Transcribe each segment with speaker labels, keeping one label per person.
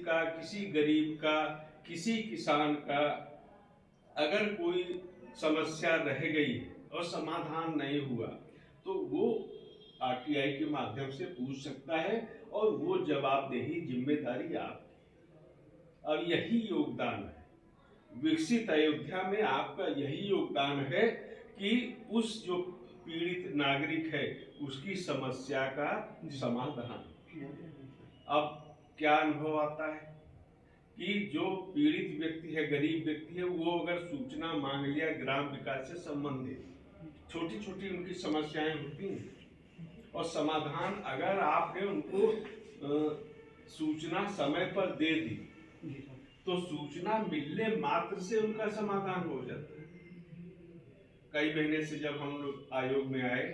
Speaker 1: का, किसी गरीब का, किसी किसान का अगर कोई समस्या रह गई और समाधान नहीं हुआ तो वो आरटीआई के माध्यम से पूछ सकता है और वो जवाबदेही जिम्मेदारी आपकी। और यही योगदान है विकसित अयोध्या में, आपका यही योगदान है कि उस जो पीड़ित नागरिक है उसकी समस्या का समाधान। अब क्या अनुभव आता है कि जो पीड़ित व्यक्ति है, गरीब व्यक्ति है, वो अगर सूचना मांग लिया ग्राम विकास से संबंधित, छोटी छोटी उनकी समस्याएं होती हैं और समाधान अगर आपने उनको सूचना समय पर दे दी तो सूचना मिलने मात्र से उनका समाधान हो जाता है। कई महीने से जब हम लोग आयोग में आए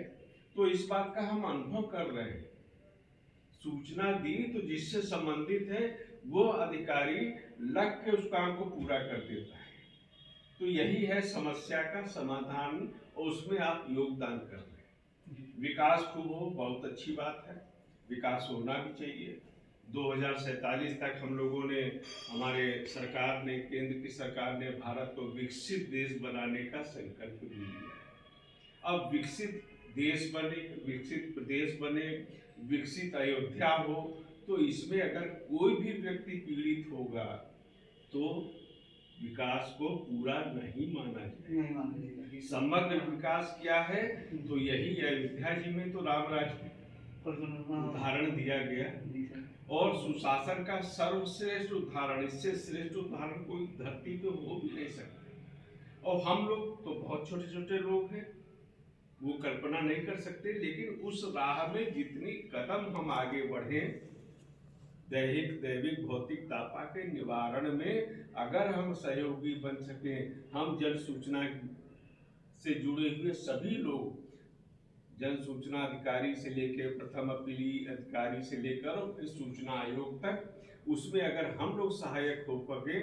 Speaker 1: तो इस बात का हम अनुभव कर रहे हैं, सूचना दी तो जिससे संबंधित है वो अधिकारी लग के उस काम को पूरा कर देता है। तो यही है समस्या का समाधान और उसमें आप योगदान कर रहे हैं। विकास खूब हो, बहुत अच्छी बात है, विकास होना भी चाहिए। 2047 तक हम लोगों ने, हमारे सरकार ने, केंद्र की सरकार ने भारत को विकसित देश बनाने का संकल्प भी लिया है। अब विकसित देश बने, विकसित प्रदेश बने, विकसित अयोध्या हो, तो इसमें अगर कोई भी व्यक्ति पीड़ित होगा तो विकास को पूरा नहीं माना जाए। समग्र विकास क्या है तो यही अयोध्या जी में तो राम राज्य उदाहरण दिया गया और सुशासन का सर्वश्रेष्ठ उदाहरण, इससे श्रेष्ठ उदाहरण कोई धरती पे हो भी नहीं सकता। और हम लोग तो बहुत छोटे छोटे लोग हैं, वो कल्पना नहीं कर सकते, लेकिन उस राह में जितनी कदम हम आगे बढ़े दैहिक दैविक भौतिक तापा के निवारण में अगर हम सहयोगी बन सके, हम जन सूचना से जुड़े हुए सभी लोग, जन सूचना अधिकारी से लेकर प्रथम अपीली अधिकारी से लेकर सूचना आयोग तक, उसमें अगर हम लोग सहायक हो सके,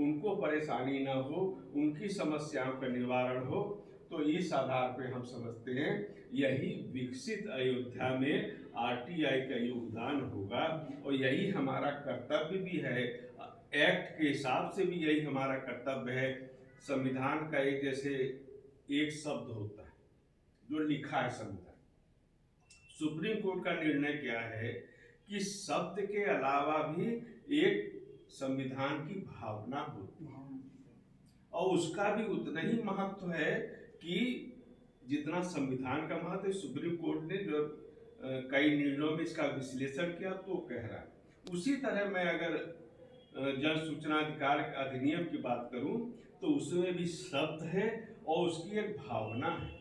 Speaker 1: उनको परेशानी ना हो, उनकी समस्याओं का निवारण हो, तो इस आधार पे हम समझते हैं यही विकसित अयोध्या में आरटीआई का योगदान होगा और यही हमारा कर्तव्य भी है। एक्ट के हिसाब से भी यही हमारा कर्तव्य है। संविधान का एक जैसे एक शब्द होता है जो लिखा है संविधान, सुप्रीम कोर्ट का निर्णय क्या है कि शब्द के अलावा भी एक संविधान की भावना होती है और उसका भी उतना ही महत्व है कि जितना संविधान का महत्व है। सुप्रीम कोर्ट ने जो कई निर्णयों में इसका विश्लेषण किया तो कह रहा है। उसी तरह मैं अगर जन सूचना अधिकार अधिनियम की बात करूं तो उसमें भी शब्द है और उसकी एक भावना है।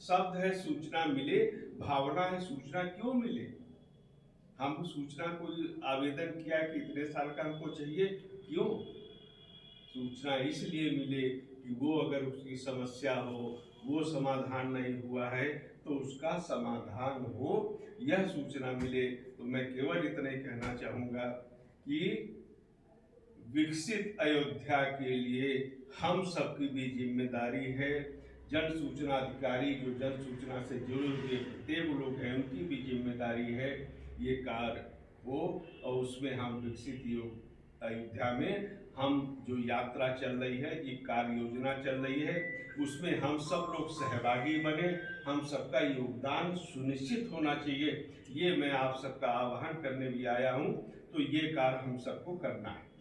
Speaker 1: शब्द है सूचना मिले, भावना है सूचना क्यों मिले। हम सूचना को आवेदन किया कि इतने साल का हमको चाहिए, क्यों? सूचना इसलिए मिले कि वो अगर उसकी समस्या हो, वो समाधान नहीं हुआ है तो उसका समाधान हो, यह सूचना मिले। तो मैं केवल इतना ही कहना चाहूँगा कि विकसित अयोध्या के लिए हम सबकी भी जिम्मेदारी है। जन सूचना अधिकारी जो जन सूचना से जुड़े हुए प्रत्येक लोग हैं उनकी भी जिम्मेदारी है ये कार्य हो और उसमें हम विकसित अयोध्या में हम जो यात्रा चल रही है, ये कार्य योजना चल रही है, उसमें हम सब लोग सहभागी बने, हम सबका योगदान सुनिश्चित होना चाहिए। ये मैं आप सबका आह्वान करने भी आया हूँ, तो ये कार्य हम सबको करना है।